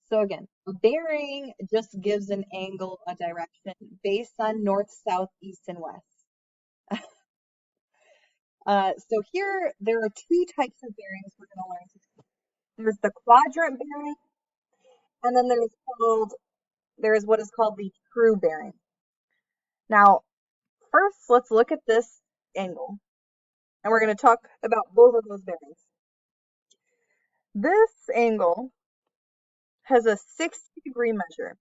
So again, a bearing just gives an angle, a direction based on north, south, east, and west. So here there are two types of bearings we're going to learn today. There's the quadrant bearing, and then there's what is called the true bearing. Now, first, let's look at this angle, and we're going to talk about both of those bearings. This angle has a 60-degree measure.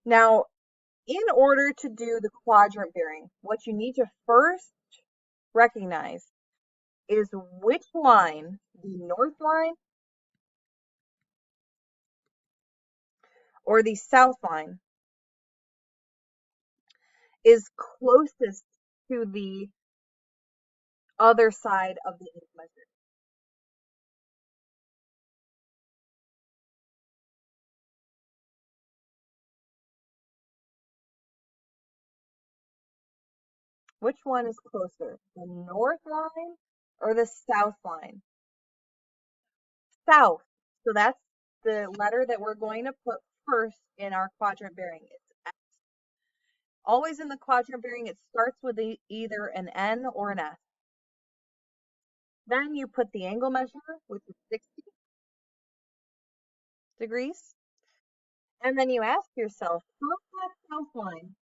Now, in order to do the quadrant bearing, what you need to first recognize is which line, the north line or the south line, is closest to the other side of the angle measure. Which one is closer, the north line or the south line? South. So that's the letter that we're going to put first in our quadrant bearing. It's S. Always in the quadrant bearing, it starts with either an N or an S. Then you put the angle measure, which is 60 degrees. And then you ask yourself, from that south line,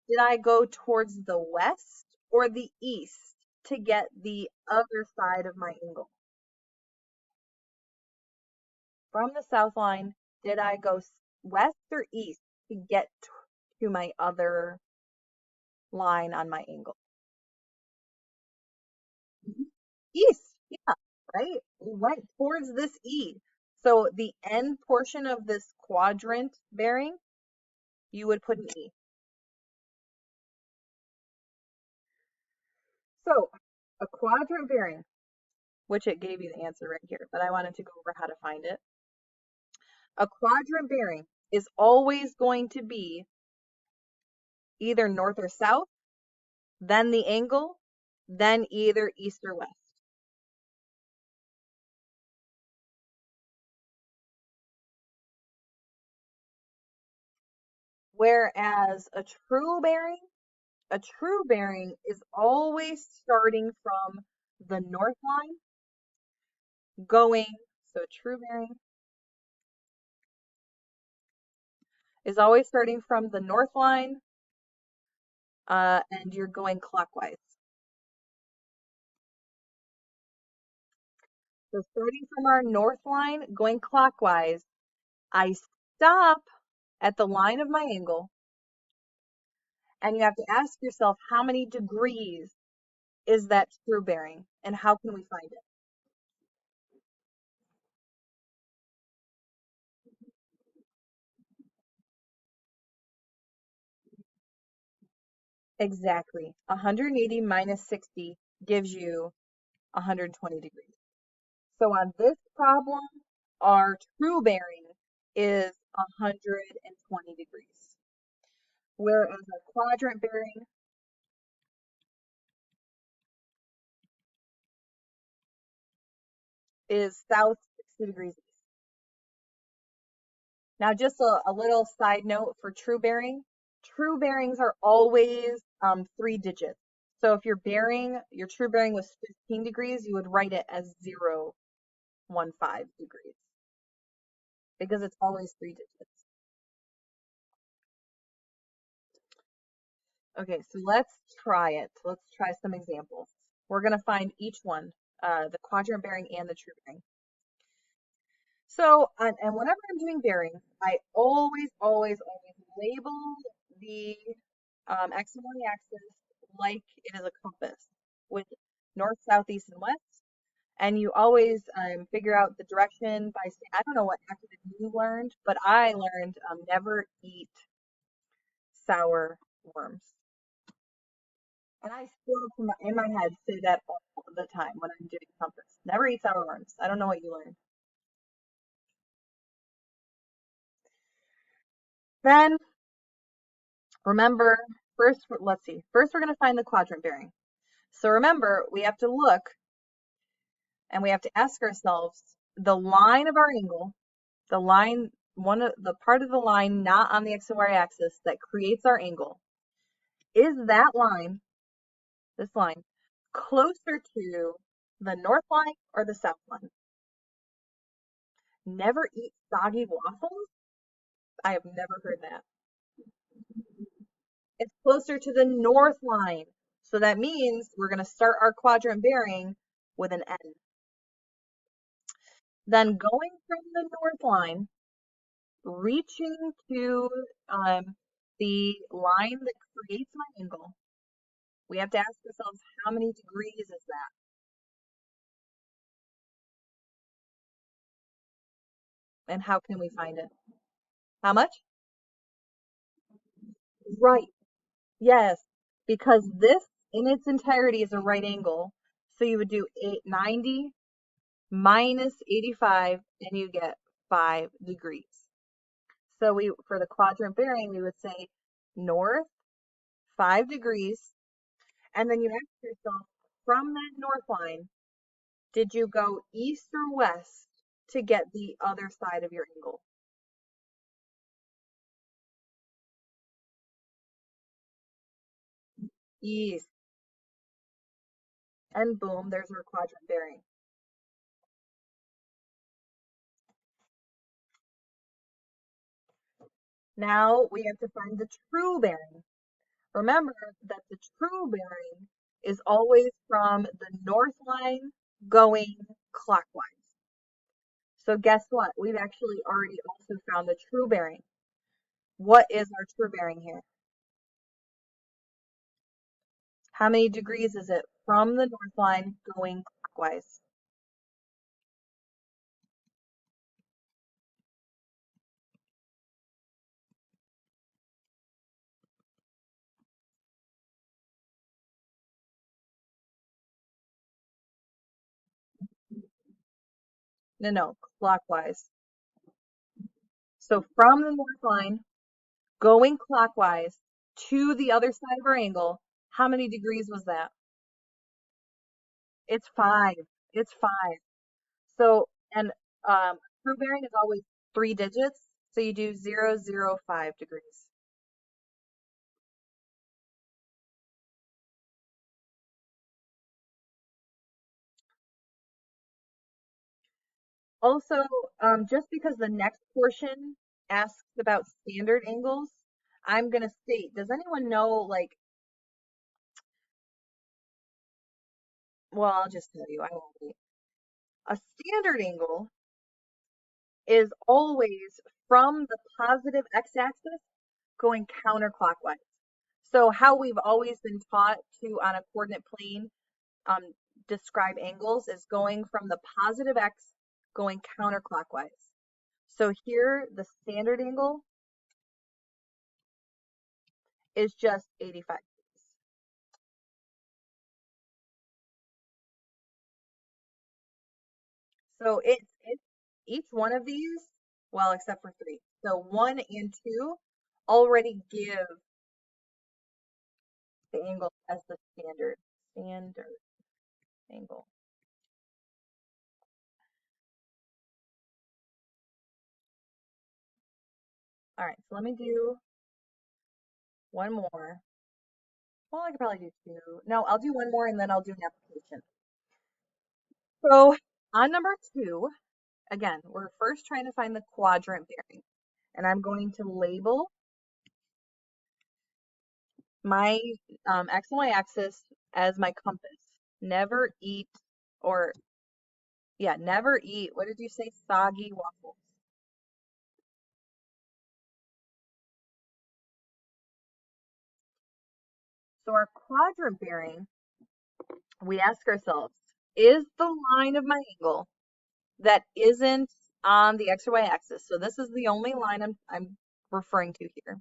did I go towards the west or the east to get the other side of my angle? From the south line, did I go west or east to get to my other line on my angle? East, yeah, right? We went towards this E. So the end portion of this quadrant bearing, you would put an E. So a quadrant bearing, which it gave you the answer right here, but I wanted to go over how to find it. A quadrant bearing is always going to be either north or south, then the angle, then either east or west. Whereas a true bearing is always starting from the north line, going, so a true bearing is always starting from the north line, and you're going clockwise. So starting from our north line, going clockwise, I stop at the line of my angle, and you have to ask yourself how many degrees is that true bearing, and how can we find it? Exactly. 180 minus 60 gives you 120 degrees. So on this problem, our true bearing is 120 degrees, whereas our quadrant bearing is south 60 degrees east. Now, just a little side note for true bearing. True bearings are always 3 digits. So if your true bearing was 15 degrees, you would write it as 0.15 degrees because it's always 3 digits. Okay, so let's try it. Let's try some examples. We're going to find each one, the quadrant bearing and the true bearing. So, and whenever I'm doing bearings, I always label the X and Y axis like it is a compass with north, south, east, and west. And you always figure out the direction by saying, I don't know what acronym you learned, but I learned never eat sour worms. And I still, in my head, say that all the time when I'm doing compass. Never eat sour worms. I don't know what you learned. Then remember, first, let's see. First, we're going to find the quadrant bearing. So remember, we have to look and we have to ask ourselves the line of our angle, the line one of the part of the line not on the X and Y axis that creates our angle, is that line, this line, closer to the north line or the south line? Never eat soggy waffles? I have never heard that. It's closer to the north line. So that means we're going to start our quadrant bearing with an N. Then going from the north line, reaching to the line that creates my angle, we have to ask ourselves, how many degrees is that? And how can we find it? How much? Right. Yes. Because this in its entirety is a right angle. So you would do 90 minus 85 and you get 5 degrees. So we, for the quadrant bearing, we would say north 5 degrees. And then you ask yourself, from that north line, did you go east or west to get the other side of your angle? East. And boom, there's our quadrant bearing. Now we have to find the true bearing. Remember that the true bearing is always from the north line going clockwise. So guess what? We've actually already also found the true bearing. What is our true bearing here? How many degrees is it from the north line going clockwise? No, no, clockwise. So from the north line going clockwise to the other side of our angle, how many degrees was that? It's 5. It's 5. So, and true bearing is always 3 digits. So you do 0, 0, 5 degrees. Also, just because the next portion asks about standard angles, I'm going to state, does anyone know, like, well, I'll just tell you, I won't wait. A standard angle is always from the positive x-axis going counterclockwise. So how we've always been taught to, on a coordinate plane, um, describe angles is going from the positive x going counterclockwise. So here, the standard angle is just 85 degrees. So it's each one of these, well, except for 3. So 1 and 2 already give the angle as the standard angle. All right, so let me do one more. Well, I could probably do 2. No, I'll do one more and then I'll do an application. So on number 2, again, we're first trying to find the quadrant bearing. And I'm going to label my X and Y axis as my compass. Never eat, or yeah, never eat, what did you say? Soggy waffles. So our quadrant bearing, we ask ourselves, is the line of my angle that isn't on the X or Y axis? So this is the only line I'm referring to here.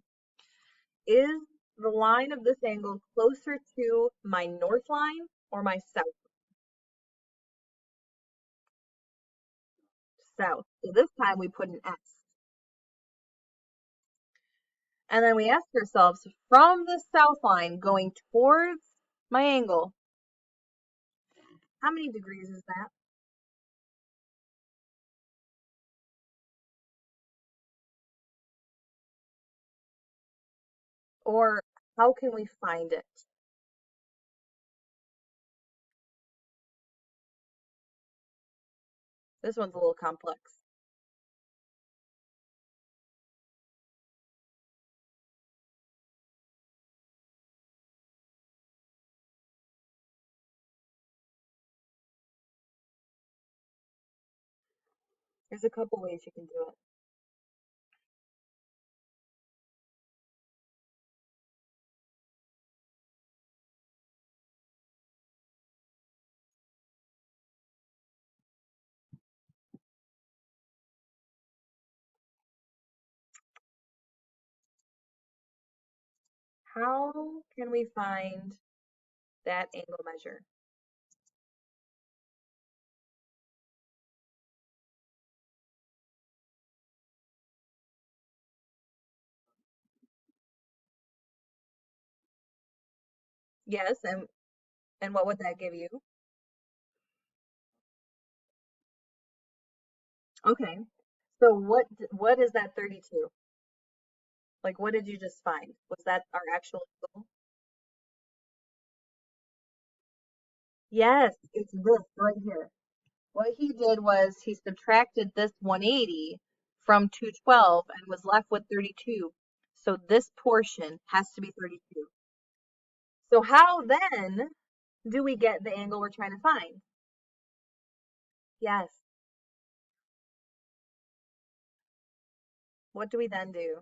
Is the line of this angle closer to my north line or my south? So this time we put an X. And then we ask ourselves, from the south line going towards my angle, how many degrees is that? Or how can we find it? This one's a little complex. There's a couple ways you can do it. How can we find that angle measure? Yes, and what would that give you? Okay. So what is that 32? Like what did you just find? Was that our actual angle? Yes, it's this right here. What he did was he subtracted this 180 from 212 and was left with 32. So this portion has to be 32. So how then do we get the angle we're trying to find? Yes. What do we then do?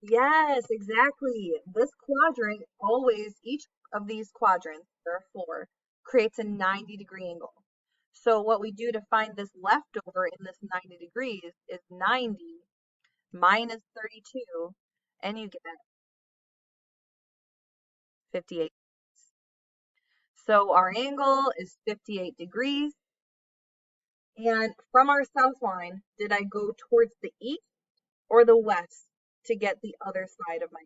Yes, exactly. This quadrant always, each of these quadrants, there are four, creates a 90-degree angle. So what we do to find this leftover in this 90 degrees is 90 minus 32, and you get 58. So our angle is 58 degrees. And from our south line, did I go towards the east or the west to get the other side of my?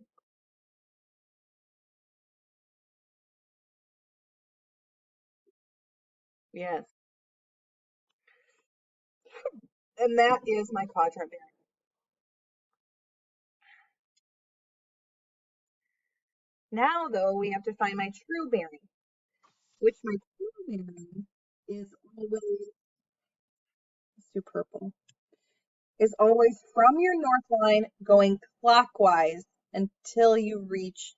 Yes. And that is my quadrant bearing. Now, though, we have to find my true bearing, which my true bearing is always, let's do purple, is always from your north line going clockwise until you reach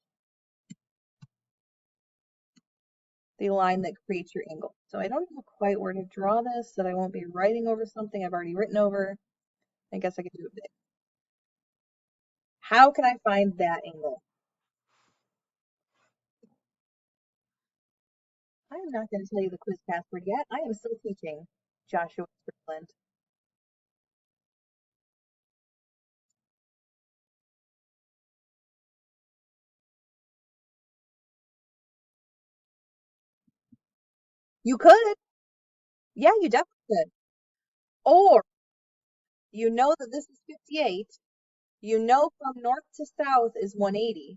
the line that creates your angle. So I don't know quite where to draw this, that I won't be writing over something I've already written over. I guess I could do it big. How can I find that angle? I am not going to tell you the quiz password yet. I am still teaching Joshua Strickland. You could. Yeah, you definitely could. Or you know that this is 58. You know from north to south is 180.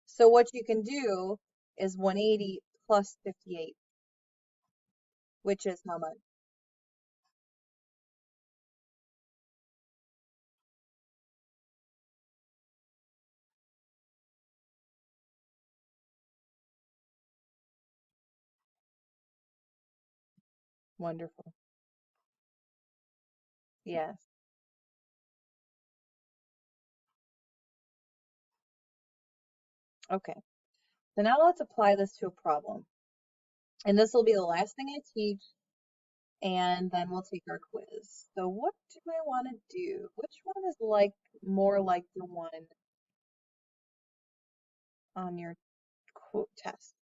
So what you can do is 180 plus 58, which is how much? Wonderful. Yes. Okay. So now let's apply this to a problem. And this will be the last thing I teach, and then we'll take our quiz. So what do I want to do? Which one is like more like the one on your quote test?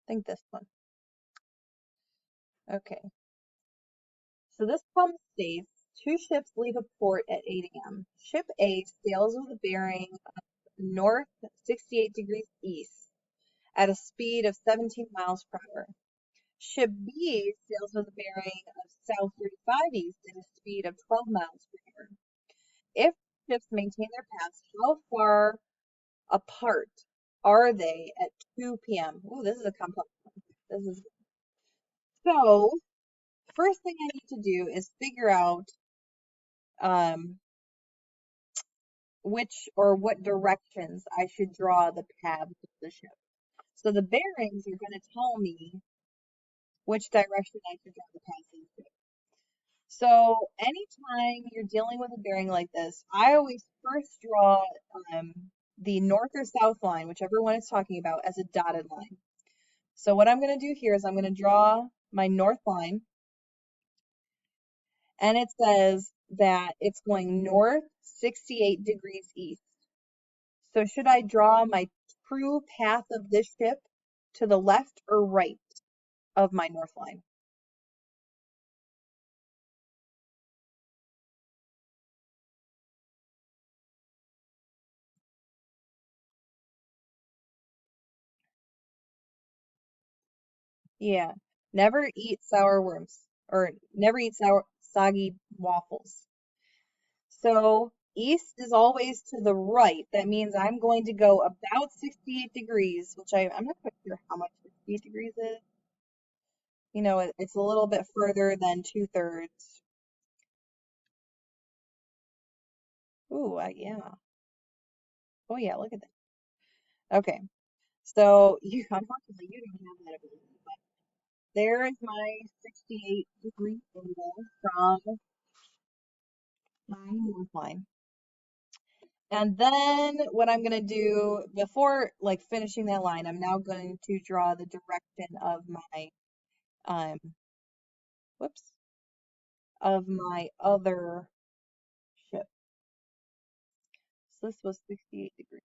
I think this one. Okay. So this problem states two ships leave a port at 8 a.m. Ship A sails with a bearing north 68 degrees east at a speed of 17 miles per hour. Ship B sails with a bearing of south 35 east at a speed of 12 miles per hour. If ships maintain their paths, how far apart are they at 2 p.m.? Ooh, this is a complex one. This is so first thing I need to do is figure out um, which or what directions I should draw the paths of the ship. So the bearings are going to tell me which direction I should draw the paths of the ship. So anytime you're dealing with a bearing like this, I always first draw um, the north or south line, whichever one it's talking about, as a dotted line. So what I'm going to do here is I'm going to draw my north line, and it says that it's going north 68 degrees east. So should I draw my true path of this ship to the left or right of my north line? Yeah. Never eat sour worms or never eat soggy waffles. So east is always to the right. That means I'm going to go about 68 degrees, which I'm not quite sure how much 68 degrees is. You know, it's a little bit further than 2/3. Ooh, yeah. Oh yeah, look at that. Okay. So you unfortunately you don't have that ability, but there is my 68-degree angle from my north line. And then what I'm going to do before like finishing that line, I'm now going to draw the direction of my um whoops of my other ship. So this was 68 degrees.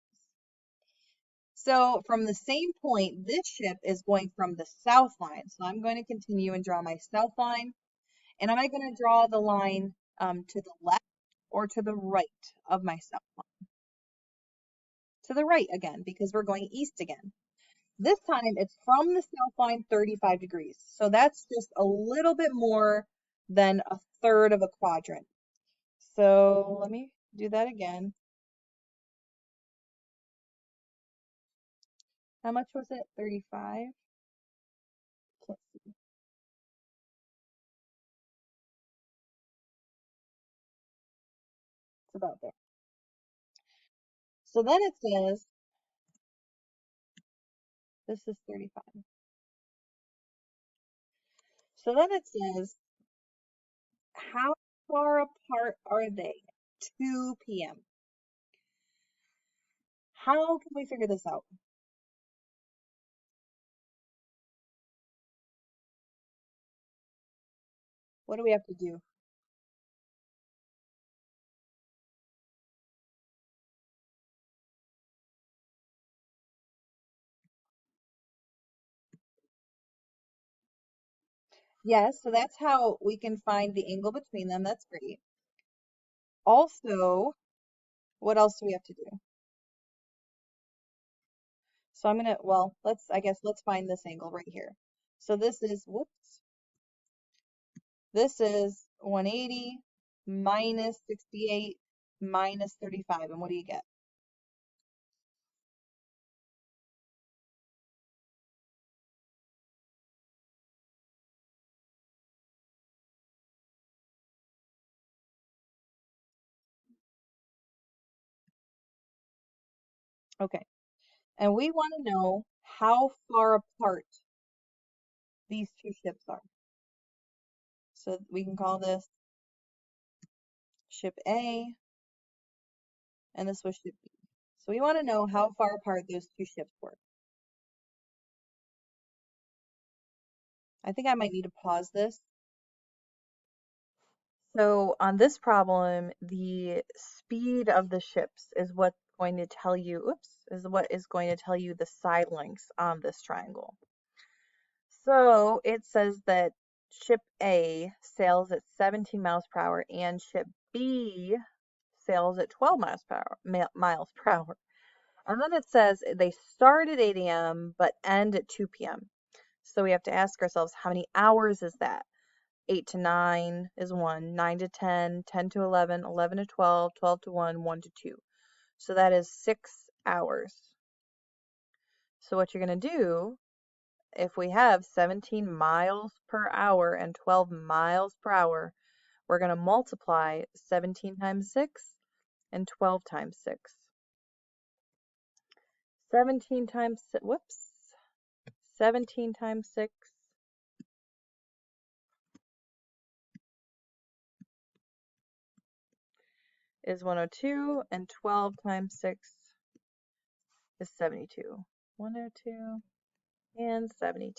So from the same point, this ship is going from the south line. So I'm going to continue and draw my south line. And am I going to draw the line to the left or to the right of my south line? To the right again, because we're going east again. This time it's from the south line 35 degrees. So that's just a little bit more than a third of a quadrant. So let me do that again. How much was it? 35? Can't see. It's about there. So then it says, this is 35. So then it says, how far apart are they? 2 p.m. How can we figure this out? What do we have to do? Yes, so that's how we can find the angle between them. That's great. Also, what else do we have to do? So I'm gonna, well, I guess let's find this angle right here. So this is, whoops, this is 180 minus 68 minus 35. And what do you get? Okay. And we want to know how far apart these two ships are. So we can call this ship A, and this was ship B. So we want to know how far apart those two ships were. I think I might need to pause this. So on this problem, the speed of the ships is what's going to tell you, oops, is what is going to tell you the side lengths on this triangle. So it says that ship A sails at 17 miles per hour and ship B sails at 12 miles per hour. And then it says they start at 8 a.m. but end at 2 p.m. So we have to ask ourselves, how many hours is that? 8 to 9 is 1, 9 to 10, 10 to 11, 11 to 12, 12 to 1, 1 to 2. So that is 6 hours. So what you're going to do if we have 17 miles per hour and 12 miles per hour, we're going to multiply 17 times 6 and 12 times 6. 17 times, whoops, 17 times 6 is 102, and 12 times 6 is 72. 102 and 72.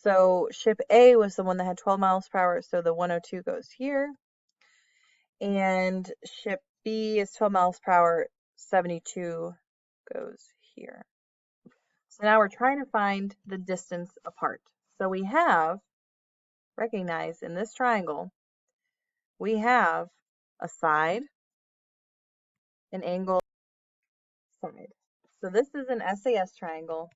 So ship A was the one that had 12 miles per hour, so the 102 goes here. And ship B is 12 miles per hour, 72 goes here. So now we're trying to find the distance apart. So we have, recognize in this triangle, we have a side, an angle, side. So this is an SAS triangle.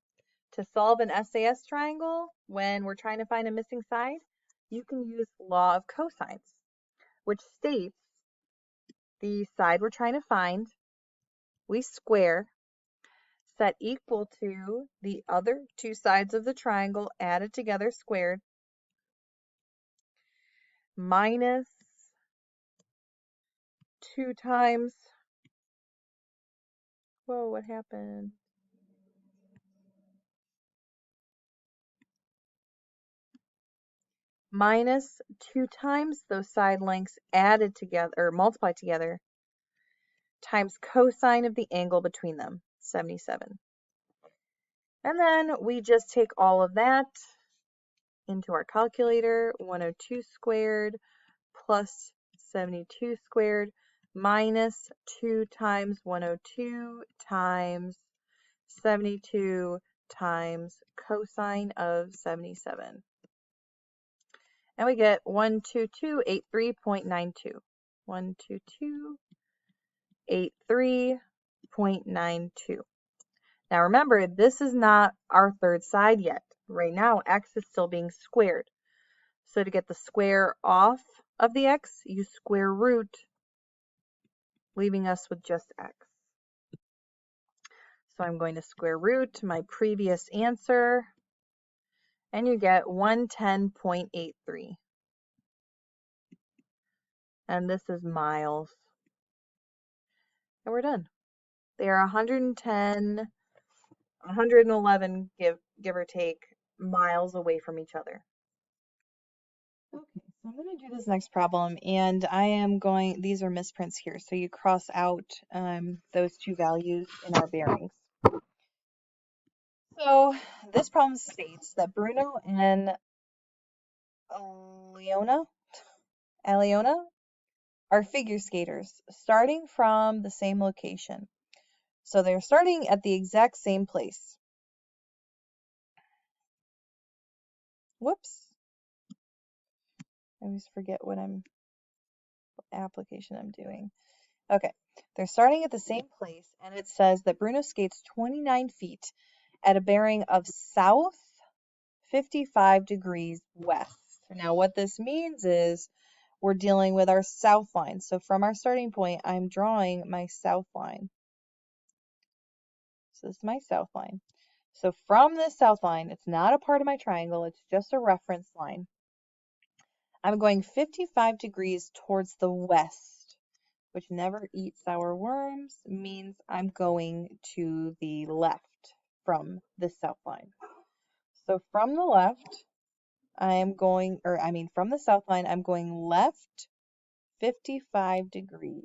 To solve an SAS triangle, when we're trying to find a missing side, you can use law of cosines, which states the side we're trying to find, we square, set equal to the other two sides of the triangle added together squared, minus 2 times, whoa, what happened? Minus 2 times those side lengths added together, or multiplied together, times cosine of the angle between them, 77. And then we just take all of that into our calculator, 102 squared plus 72 squared minus 2 times 102 times 72 times cosine of 77. And we get 12283.92. 12283.92. Now remember, this is not our third side yet. Right now, x is still being squared. So to get the square off of the x, you square root, leaving us with just x. So I'm going to square root my previous answer, and you get 110.83. And this is miles. And we're done. They are 110, 111, give or take, miles away from each other. Okay, so I'm going to do this next problem, and I am going, these are misprints here, so you cross out those two values in our bearings. So this problem states that Bruno and Aliona are figure skaters starting from the same location. So they're starting at the exact same place. Whoops. I always forget what application I'm doing. Okay, they're starting at the same place, and it says that Bruno skates 29 feet at a bearing of south 55 degrees west. Now, what this means is we're dealing with our south line. So from our starting point, I'm drawing my south line. So this is my south line. So from this south line, it's not a part of my triangle, it's just a reference line. I'm going 55 degrees towards the west, which never eats sour worms, means I'm going to the left from this south line. So from the left, from the south line, I'm going left 55 degrees.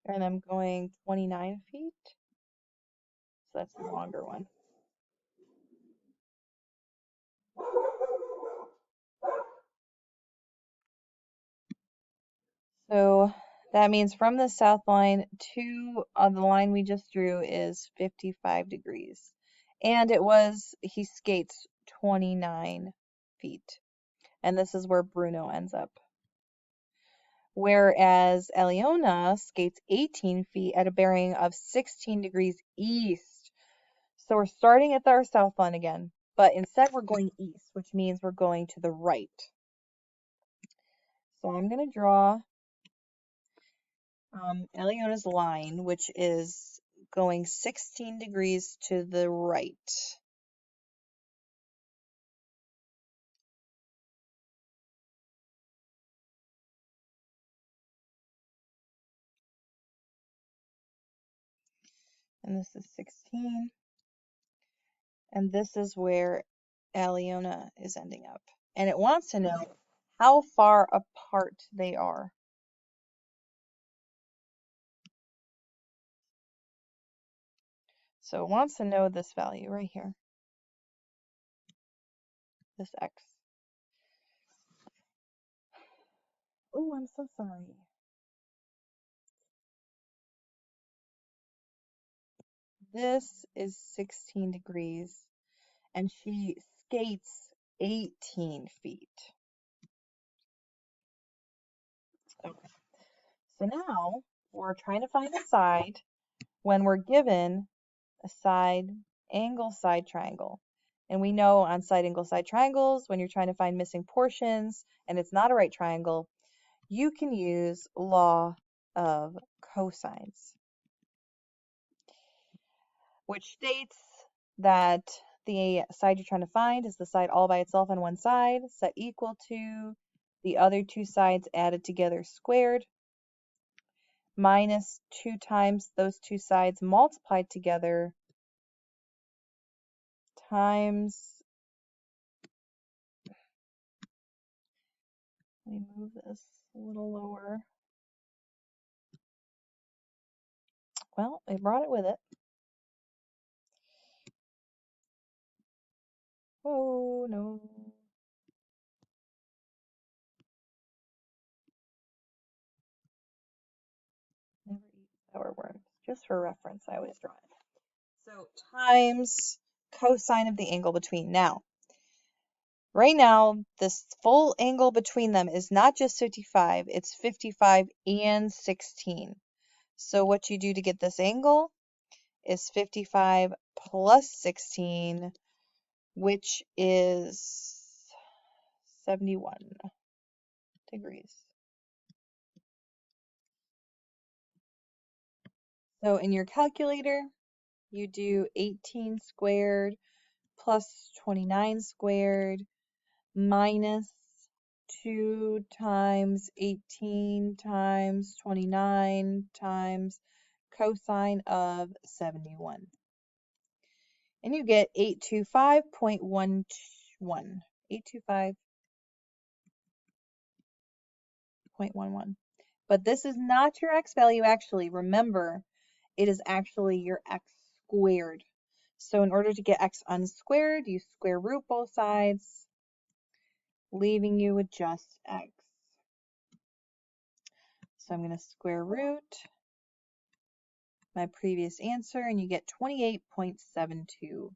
And I'm going 29 feet. So that's the longer one. So that means from the south line to the line we just drew is 55 degrees. And he skates 29 feet. And this is where Bruno ends up. Whereas Aliona skates 18 feet at a bearing of 16 degrees east. So we're starting at our south line again, but instead we're going east, which means we're going to the right. So I'm going to draw Aliona's line, which is going 16 degrees to the right. And this is 16. And this is where Aliona is ending up. And it wants to know how far apart they are. So it wants to know this value right here, this x. Oh, I'm so sorry. This is 16 degrees, and she skates 18 feet. Okay. So now we're trying to find a side when we're given a side angle side triangle. And we know on side angle side triangles, when you're trying to find missing portions and it's not a right triangle, you can use law of cosines, which states that the side you're trying to find is the side all by itself on one side, set equal to the other two sides added together squared, minus 2 times those two sides multiplied together times, let me move this a little lower. Well, it brought it with it. Oh no. Never eat sour worms. Just for reference, I always draw it. So times cosine of the angle between. Now, right now, this full angle between them is not just 55, it's 55 and 16. So what you do to get this angle is 55 plus 16, which is 71 degrees. So in your calculator, you do 18 squared plus 29 squared minus 2 times 18 times 29 times cosine of 71. And you get 825.11. 825.11. But this is not your x value actually. Remember, it is actually your x squared. So in order to get x unsquared, you square root both sides, leaving you with just x. So I'm going to square root my previous answer, and you get 28.72.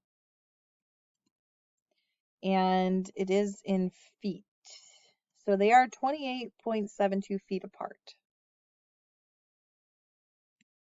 And it is in feet. So they are 28.72 feet apart.